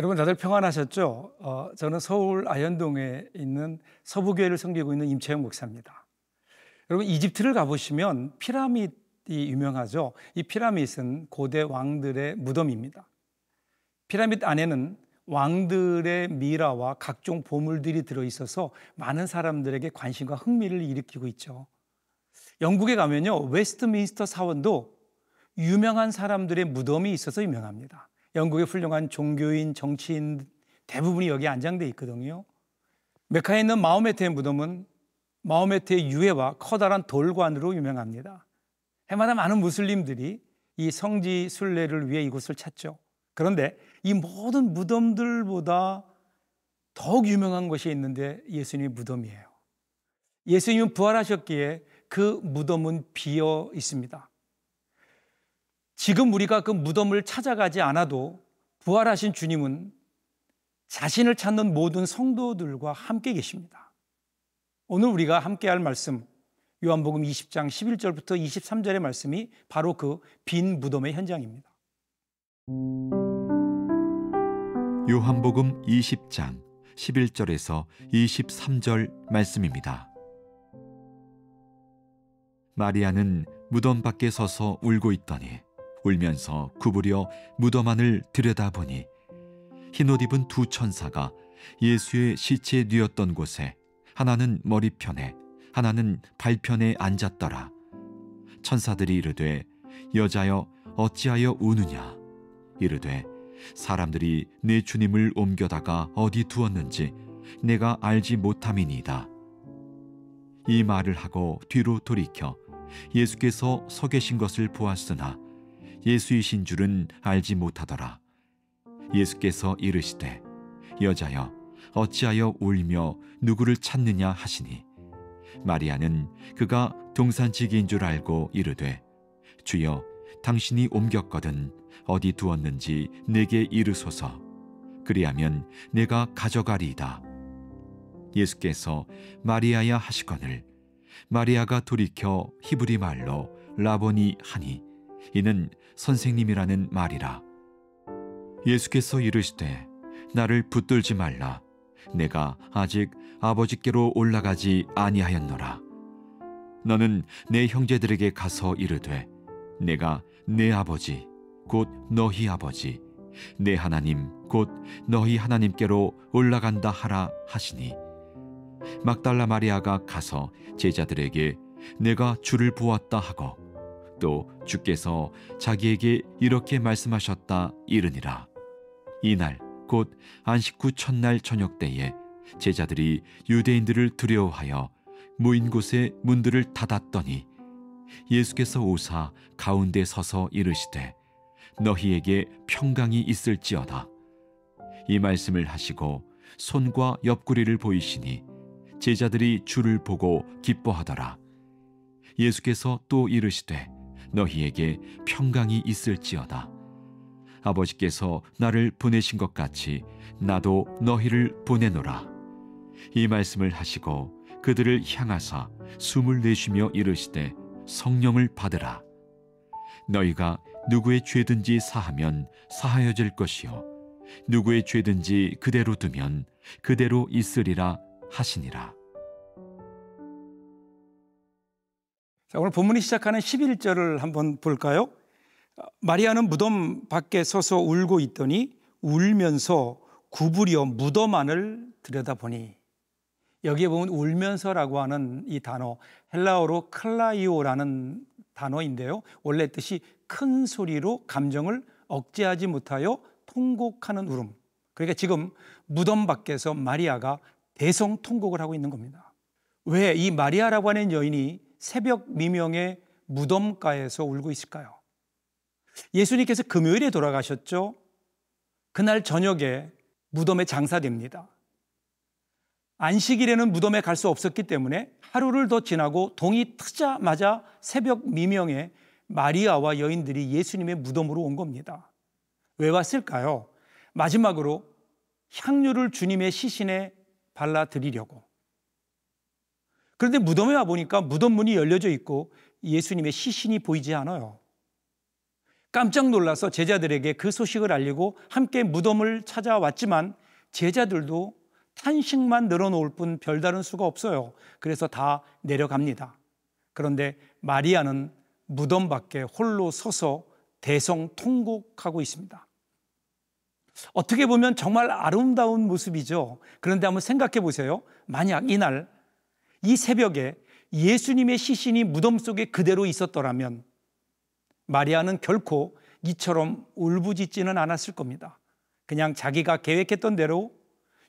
여러분 다들 평안하셨죠? 저는 서울 아현동에 있는 서부교회를 섬기고 있는 임채영 목사입니다. 여러분 이집트를 가보시면 피라밋이 유명하죠. 이 피라밋은 고대 왕들의 무덤입니다. 피라밋 안에는 왕들의 미라와 각종 보물들이 들어있어서 많은 사람들에게 관심과 흥미를 일으키고 있죠. 영국에 가면요, 웨스트민스터 사원도 유명한 사람들의 무덤이 있어서 유명합니다. 영국의 훌륭한 종교인, 정치인 대부분이 여기에 안장되어 있거든요. 메카에 있는 마호메트의 무덤은 마호메트의 유해와 커다란 돌관으로 유명합니다. 해마다 많은 무슬림들이 이 성지 순례를 위해 이곳을 찾죠. 그런데 이 모든 무덤들보다 더욱 유명한 것이 있는데 예수님의 무덤이에요. 예수님은 부활하셨기에 그 무덤은 비어 있습니다. 지금 우리가 그 무덤을 찾아가지 않아도 부활하신 주님은 자신을 찾는 모든 성도들과 함께 계십니다. 오늘 우리가 함께 할 말씀, 요한복음 20장 11절부터 23절의 말씀이 바로 그 빈 무덤의 현장입니다. 요한복음 20장 11절에서 23절 말씀입니다. 마리아는 무덤 밖에 서서 울고 있더니 울면서 구부려 무덤 안을 들여다보니 흰옷 입은 두 천사가 예수의 시체 뉘었던 곳에 하나는 머리편에 하나는 발편에 앉았더라. 천사들이 이르되 여자여 어찌하여 우느냐. 이르되 사람들이 내 주님을 옮겨다가 어디 두었는지 내가 알지 못함이니이다. 이 말을 하고 뒤로 돌이켜 예수께서 서 계신 것을 보았으나 예수이신 줄은 알지 못하더라. 예수께서 이르시되 여자여 어찌하여 울며 누구를 찾느냐 하시니 마리아는 그가 동산지기인 줄 알고 이르되 주여 당신이 옮겼거든 어디 두었는지 내게 이르소서. 그리하면 내가 가져가리이다. 예수께서 마리아야 하시거늘 마리아가 돌이켜 히브리 말로 라보니 하니 이는 선생님이라는 말이라. 예수께서 이르시되 나를 붙들지 말라. 내가 아직 아버지께로 올라가지 아니하였노라. 너는 내 형제들에게 가서 이르되 내가 내 아버지 곧 너희 아버지 내 하나님 곧 너희 하나님께로 올라간다 하라 하시니 막달라 마리아가 가서 제자들에게 내가 주를 보았다 하고 또 주께서 자기에게 이렇게 말씀하셨다 이르니라. 이날 곧 안식 후 첫날 저녁 때에 제자들이 유대인들을 두려워하여 모인 곳에 문들을 닫았더니 예수께서 오사 가운데 서서 이르시되 너희에게 평강이 있을지어다. 이 말씀을 하시고 손과 옆구리를 보이시니 제자들이 주를 보고 기뻐하더라. 예수께서 또 이르시되 너희에게 평강이 있을지어다. 아버지께서 나를 보내신 것 같이 나도 너희를 보내노라. 이 말씀을 하시고 그들을 향하사 숨을 내쉬며 이르시되 성령을 받으라. 너희가 누구의 죄든지 사하면 사하여질 것이요 누구의 죄든지 그대로 두면 그대로 있으리라 하시니라. 자, 오늘 본문이 시작하는 11절을 한번 볼까요? 마리아는 무덤 밖에 서서 울고 있더니 울면서 구부려 무덤 안을 들여다보니, 여기에 보면 울면서라고 하는 이 단어 헬라어로 클라이오라는 단어인데요, 원래 뜻이 큰 소리로 감정을 억제하지 못하여 통곡하는 울음. 그러니까 지금 무덤 밖에서 마리아가 대성통곡을 하고 있는 겁니다. 왜 이 마리아라고 하는 여인이 새벽 미명에 무덤가에서 울고 있을까요? 예수님께서 금요일에 돌아가셨죠. 그날 저녁에 무덤에 장사됩니다. 안식일에는 무덤에 갈 수 없었기 때문에 하루를 더 지나고 동이 트자마자 새벽 미명에 마리아와 여인들이 예수님의 무덤으로 온 겁니다. 왜 왔을까요? 마지막으로 향유를 주님의 시신에 발라드리려고. 그런데 무덤에 와보니까 무덤 문이 열려져 있고 예수님의 시신이 보이지 않아요. 깜짝 놀라서 제자들에게 그 소식을 알리고 함께 무덤을 찾아왔지만 제자들도 탄식만 늘어놓을 뿐 별다른 수가 없어요. 그래서 다 내려갑니다. 그런데 마리아는 무덤 밖에 홀로 서서 대성통곡하고 있습니다. 어떻게 보면 정말 아름다운 모습이죠. 그런데 한번 생각해 보세요. 만약 이날 이 새벽에 예수님의 시신이 무덤 속에 그대로 있었더라면 마리아는 결코 이처럼 울부짖지는 않았을 겁니다. 그냥 자기가 계획했던 대로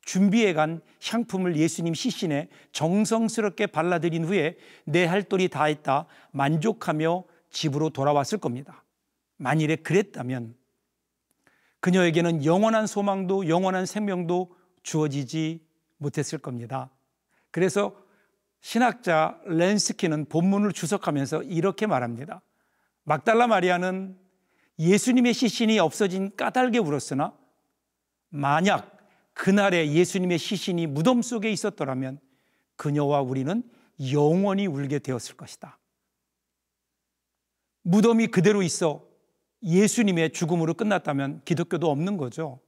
준비해간 향품을 예수님 시신에 정성스럽게 발라드린 후에 내 할 도리 다 했다 만족하며 집으로 돌아왔을 겁니다. 만일에 그랬다면 그녀에게는 영원한 소망도 영원한 생명도 주어지지 못했을 겁니다. 그래서 신학자 렌스키는 본문을 주석하면서 이렇게 말합니다. 막달라 마리아는 예수님의 시신이 없어진 까닭에 울었으나 만약 그날에 예수님의 시신이 무덤 속에 있었더라면 그녀와 우리는 영원히 울게 되었을 것이다. 무덤이 그대로 있어 예수님의 죽음으로 끝났다면 기독교도 없는 거죠.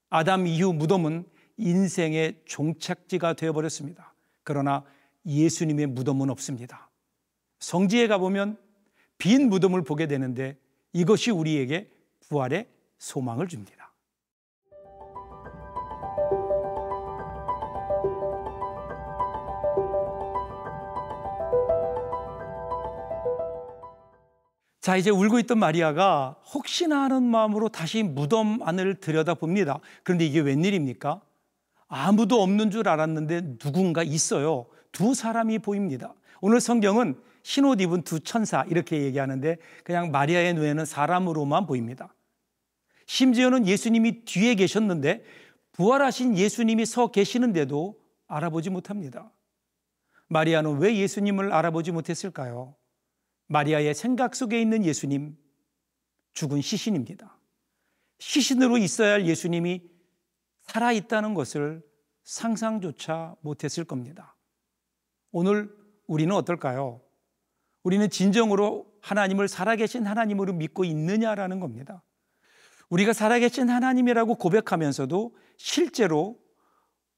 아담 이후 무덤은 인생의 종착지가 되어버렸습니다. 그러나 예수님의 무덤은 없습니다. 성지에 가보면 빈 무덤을 보게 되는데 이것이 우리에게 부활의 소망을 줍니다. 자, 이제 울고 있던 마리아가 혹시나 하는 마음으로 다시 무덤 안을 들여다봅니다. 그런데 이게 웬일입니까? 아무도 없는 줄 알았는데 누군가 있어요. 두 사람이 보입니다. 오늘 성경은 흰옷 입은 두 천사 이렇게 얘기하는데 그냥 마리아의 눈에는 사람으로만 보입니다. 심지어는 예수님이 뒤에 계셨는데 부활하신 예수님이 서 계시는데도 알아보지 못합니다. 마리아는 왜 예수님을 알아보지 못했을까요? 마리아의 생각 속에 있는 예수님, 죽은 시신입니다. 시신으로 있어야 할 예수님이 살아있다는 것을 상상조차 못했을 겁니다. 오늘 우리는 어떨까요? 우리는 진정으로 하나님을 살아계신 하나님으로 믿고 있느냐라는 겁니다. 우리가 살아계신 하나님이라고 고백하면서도 실제로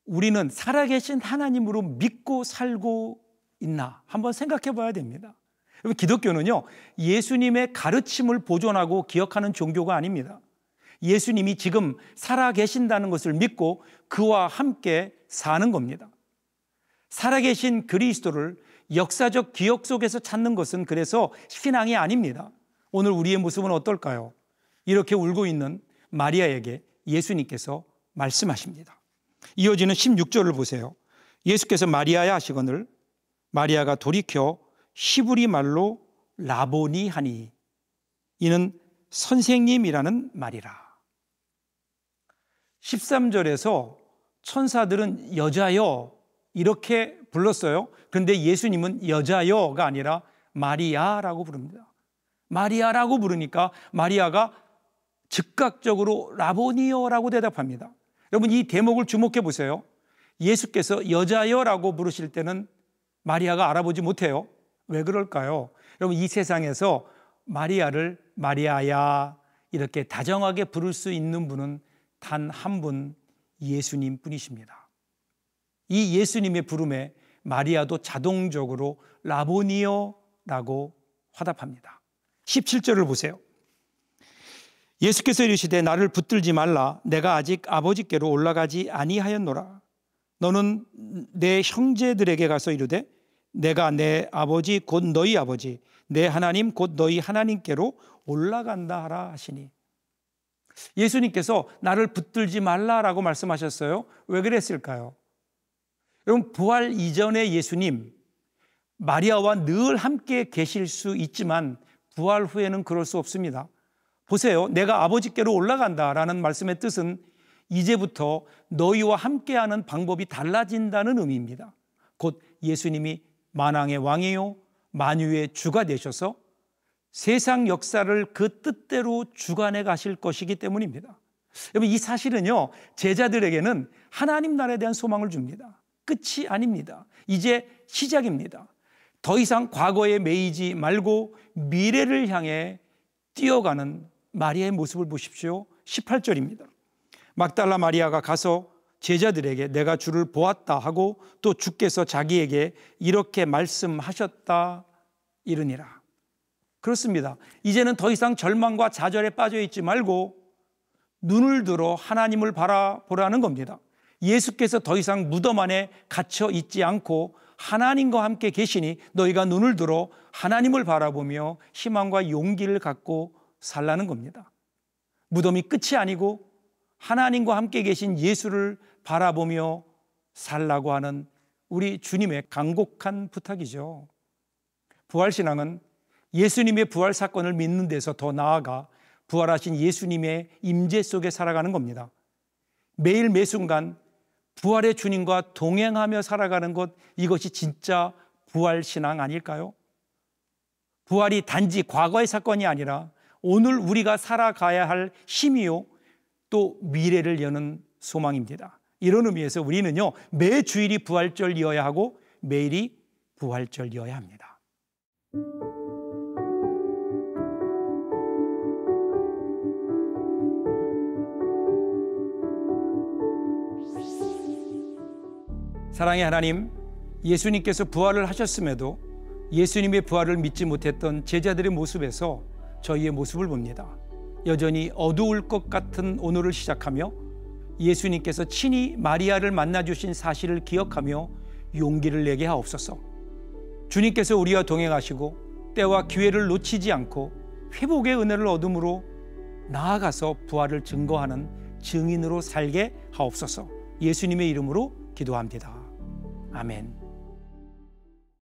우리는 살아계신 하나님으로 믿고 살고 있나 한번 생각해 봐야 됩니다. 여러분, 기독교는요, 예수님의 가르침을 보존하고 기억하는 종교가 아닙니다. 예수님이 지금 살아계신다는 것을 믿고 그와 함께 사는 겁니다. 살아계신 그리스도를 역사적 기억 속에서 찾는 것은 그래서 신앙이 아닙니다. 오늘 우리의 모습은 어떨까요? 이렇게 울고 있는 마리아에게 예수님께서 말씀하십니다. 이어지는 16절을 보세요. 예수께서 마리아야 하시거늘 마리아가 돌이켜 히브리 말로 라보니 하니 이는 선생님이라는 말이라. 13절에서 천사들은 여자여 이렇게 불렀어요. 그런데 예수님은 여자여가 아니라 마리아라고 부릅니다. 마리아라고 부르니까 마리아가 즉각적으로 라보니여라고 대답합니다. 여러분, 이 대목을 주목해 보세요. 예수께서 여자여라고 부르실 때는 마리아가 알아보지 못해요. 왜 그럴까요? 여러분, 이 세상에서 마리아를 마리아야 이렇게 다정하게 부를 수 있는 분은 단 한 분, 예수님 뿐이십니다. 이 예수님의 부름에 마리아도 자동적으로 라보니여라고 화답합니다. 17절을 보세요. 예수께서 이르시되 나를 붙들지 말라. 내가 아직 아버지께로 올라가지 아니하였노라. 너는 내 형제들에게 가서 이르되 내가 내 아버지 곧 너희 아버지 내 하나님 곧 너희 하나님께로 올라간다 하라 하시니. 예수님께서 나를 붙들지 말라라고 말씀하셨어요. 왜 그랬을까요? 여러분, 부활 이전의 예수님, 마리아와 늘 함께 계실 수 있지만 부활 후에는 그럴 수 없습니다. 보세요. 내가 아버지께로 올라간다라는 말씀의 뜻은 이제부터 너희와 함께하는 방법이 달라진다는 의미입니다. 곧 예수님이 만왕의 왕이요 만유의 주가 되셔서 세상 역사를 그 뜻대로 주관해 가실 것이기 때문입니다. 여러분, 이 사실은요, 제자들에게는 하나님 나라에 대한 소망을 줍니다. 끝이 아닙니다. 이제 시작입니다. 더 이상 과거에 매이지 말고 미래를 향해 뛰어가는 마리아의 모습을 보십시오. 18절입니다. 막달라 마리아가 가서 제자들에게 내가 주를 보았다 하고 또 주께서 자기에게 이렇게 말씀하셨다 이르니라. 그렇습니다. 이제는 더 이상 절망과 좌절에 빠져 있지 말고 눈을 들어 하나님을 바라보라는 겁니다. 예수께서 더 이상 무덤 안에 갇혀 있지 않고 하나님과 함께 계시니 너희가 눈을 들어 하나님을 바라보며 희망과 용기를 갖고 살라는 겁니다. 무덤이 끝이 아니고 하나님과 함께 계신 예수를 바라보며 살라고 하는 우리 주님의 간곡한 부탁이죠. 부활신앙은 예수님의 부활 사건을 믿는 데서 더 나아가 부활하신 예수님의 임재 속에 살아가는 겁니다. 매일 매순간 부활의 주님과 동행하며 살아가는 것, 이것이 진짜 부활신앙 아닐까요? 부활이 단지 과거의 사건이 아니라 오늘 우리가 살아가야 할 힘이요 또 미래를 여는 소망입니다. 이런 의미에서 우리는요 매 주일이 부활절이어야 하고 매일이 부활절이어야 합니다. 사랑의 하나님, 예수님께서 부활을 하셨음에도 예수님의 부활을 믿지 못했던 제자들의 모습에서 저희의 모습을 봅니다. 여전히 어두울 것 같은 오늘을 시작하며 예수님께서 친히 마리아를 만나주신 사실을 기억하며 용기를 내게 하옵소서. 주님께서 우리와 동행하시고 때와 기회를 놓치지 않고 회복의 은혜를 얻음으로 나아가서 부활을 증거하는 증인으로 살게 하옵소서. 예수님의 이름으로 기도합니다. 아멘.